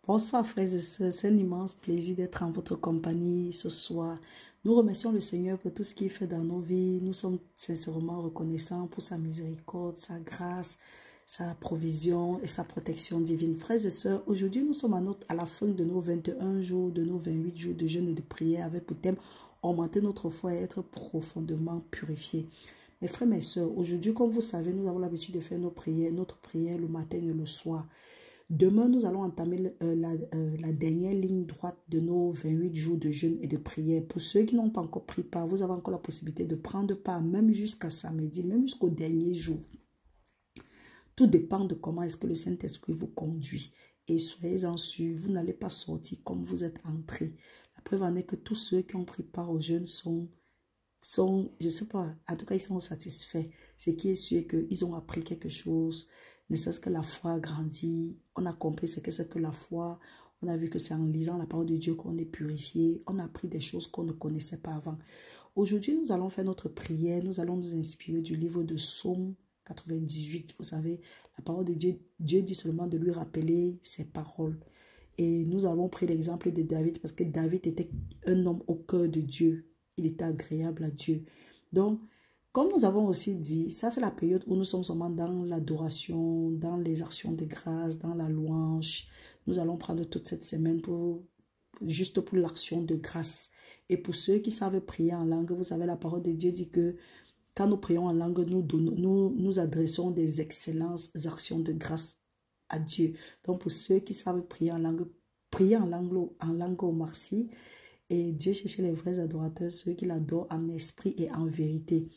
Bonsoir frères et sœurs, c'est un immense plaisir d'être en votre compagnie ce soir. Nous remercions le Seigneur pour tout ce qu'il fait dans nos vies. Nous sommes sincèrement reconnaissants pour sa miséricorde, sa grâce, sa provision et sa protection divine. Frères et sœurs, aujourd'hui nous sommes à la fin de nos 21 jours, de nos 28 jours de jeûne et de prière avec pour thème augmenter notre foi et être profondément purifié. Mes frères, mes sœurs, aujourd'hui, comme vous savez, nous avons l'habitude de faire notre prière le matin et le soir. Demain, nous allons entamer la dernière ligne droite de nos 28 jours de jeûne et de prière. Pour ceux qui n'ont pas encore pris part, vous avez encore la possibilité de prendre part, même jusqu'à samedi, même jusqu'au dernier jour. Tout dépend de comment est-ce que le Saint-Esprit vous conduit. Et soyez-en sûrs, vous n'allez pas sortir comme vous êtes entrés. La preuve en est que tous ceux qui ont pris part au jeûne sont je ne sais pas, en tout cas, ils sont satisfaits. Ce qui est sûr qu'ils ont appris quelque chose, ne serait-ce que la foi a grandi. On a compris ce que c'est que la foi. On a vu que c'est en lisant la parole de Dieu qu'on est purifié. On a appris des choses qu'on ne connaissait pas avant. Aujourd'hui, nous allons faire notre prière. Nous allons nous inspirer du livre de Psaume 98. Vous savez, la parole de Dieu, Dieu dit seulement de lui rappeler ses paroles. Et nous avons pris l'exemple de David parce que David était un homme au cœur de Dieu. Il était agréable à Dieu. Donc, comme nous avons aussi dit, ça c'est la période où nous sommes seulement dans l'adoration, dans les actions de grâce, dans la louange. Nous allons prendre toute cette semaine juste pour l'action de grâce. Et pour ceux qui savent prier en langue, vous savez, la parole de Dieu dit que quand nous prions en langue, nous adressons des excellentes actions de grâce à Dieu. Donc, pour ceux qui savent prier en langue au merci. Et Dieu cherche les vrais adorateurs, ceux qui l'adorent en esprit et en vérité.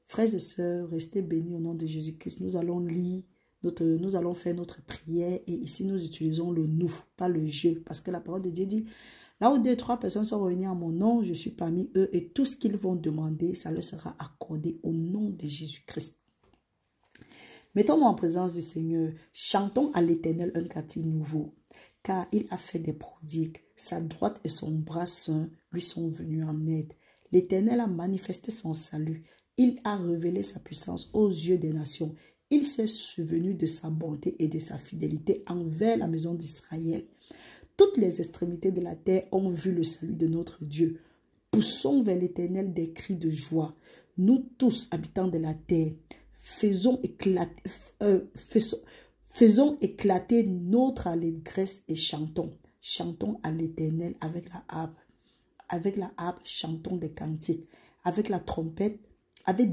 Frères et sœurs, restez bénis au nom de Jésus-Christ. Nous allons nous allons faire notre prière et ici nous utilisons le nous, pas le je. Parce que la parole de Dieu dit, là où 2 ou 3 personnes sont réunies en mon nom, je suis parmi eux et tout ce qu'ils vont demander, ça leur sera accordé au nom de Jésus-Christ. Mettons-nous en présence du Seigneur. Chantons à l'Éternel un cantique nouveau, car il a fait des prodigues. Sa droite et son bras saint lui sont venus en aide. L'Éternel a manifesté son salut. Il a révélé sa puissance aux yeux des nations. Il s'est souvenu de sa bonté et de sa fidélité envers la maison d'Israël. Toutes les extrémités de la terre ont vu le salut de notre Dieu. Poussons vers l'Éternel des cris de joie. Nous tous, habitants de la terre, faisons éclater notre allégresse et chantons. Chantons à l'Éternel avec la harpe. Avec la harpe, chantons des cantiques. Avec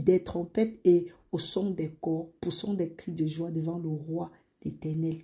des trompettes et au son des corps, poussons des cris de joie devant le roi, l'Éternel.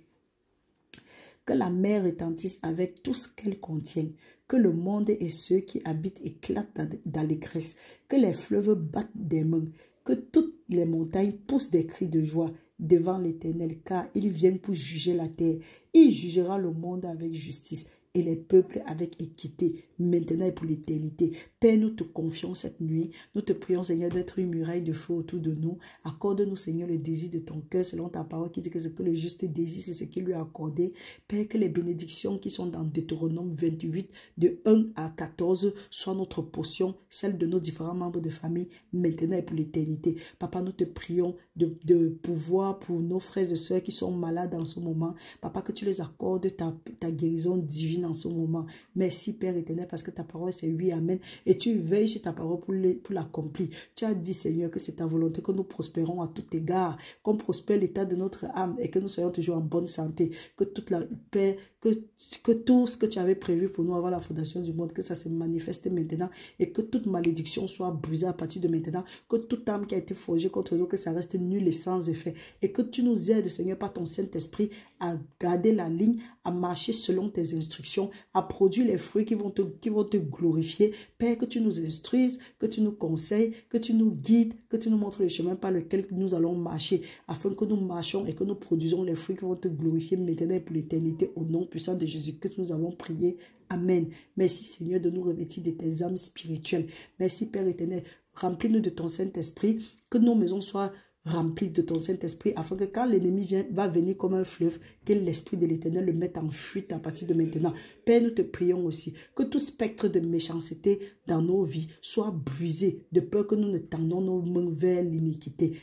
Que la mer retentisse avec tout ce qu'elle contient. Que le monde et ceux qui habitent éclatent d'allégresse. Que les fleuves battent des mains. Que toutes les montagnes poussent des cris de joie devant l'Éternel, car il vient pour juger la terre. Il jugera le monde avec justice et les peuples avec équité, maintenant et pour l'éternité. Père, nous te confions cette nuit. Nous te prions, Seigneur, d'être une muraille de feu autour de nous. Accorde-nous, Seigneur, le désir de ton cœur, selon ta parole qui dit que ce que le juste désire, c'est ce qu'il lui a accordé. Père, que les bénédictions qui sont dans Deutéronome 28, de 1 à 14, soient notre portion, celle de nos différents membres de famille, maintenant et pour l'éternité. Papa, nous te prions de pouvoir pour nos frères et sœurs qui sont malades en ce moment. Papa, que tu les accordes ta guérison divine en ce moment. Merci Père éternel parce que ta parole c'est oui, amen. Et tu veilles sur ta parole pour l'accomplir. Tu as dit Seigneur que c'est ta volonté que nous prospérons à tout égard, qu'on prospère l'état de notre âme et que nous soyons toujours en bonne santé. Que toute la paix, que tout ce que tu avais prévu pour nous avant la fondation du monde, que ça se manifeste maintenant et que toute malédiction soit brisée à partir de maintenant. Que toute âme qui a été forgée contre nous, que ça reste nul et sans effet. Et que tu nous aides Seigneur par ton Saint-Esprit à garder la ligne, à marcher selon tes instructions, à produire les fruits qui vont te glorifier. Père, que tu nous instruises, que tu nous conseilles, que tu nous guides, que tu nous montres le chemin par lequel nous allons marcher, afin que nous marchions et que nous produisons les fruits qui vont te glorifier maintenant et pour l'éternité. Au nom puissant de Jésus-Christ, nous avons prié. Amen. Merci Seigneur de nous revêtir de tes âmes spirituelles. Merci Père éternel. Remplis-nous de ton Saint-Esprit, que nos maisons soient rempli de ton Saint-Esprit, afin que quand l'ennemi va venir comme un fleuve, que l'Esprit de l'Éternel le mette en fuite à partir de maintenant. Père, nous te prions aussi que tout spectre de méchanceté dans nos vies soit brisé, de peur que nous ne tendons nos mains vers l'iniquité.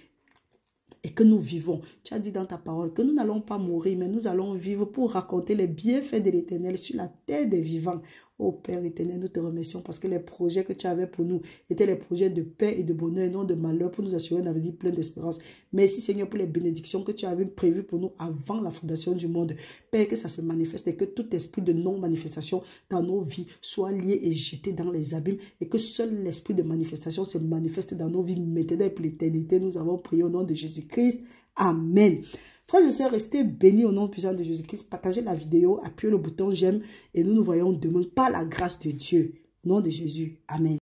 et que nous vivons. Tu as dit dans ta parole que nous n'allons pas mourir, mais nous allons vivre pour raconter les bienfaits de l'Éternel sur la terre des vivants. Oh Père éternel, nous te remercions parce que les projets que tu avais pour nous étaient les projets de paix et de bonheur et non de malheur pour nous assurer un avenir plein d'espérance. Merci Seigneur pour les bénédictions que tu avais prévues pour nous avant la fondation du monde. Père, que ça se manifeste et que tout esprit de non-manifestation dans nos vies soit lié et jeté dans les abîmes et que seul l'esprit de manifestation se manifeste dans nos vies maintenant et pour l'éternité. Nous avons prié au nom de Jésus-Christ. Amen. Frères et sœurs, restez bénis au nom puissant de Jésus-Christ. Partagez la vidéo, appuyez le bouton j'aime et nous nous voyons demain par la grâce de Dieu. Au nom de Jésus. Amen.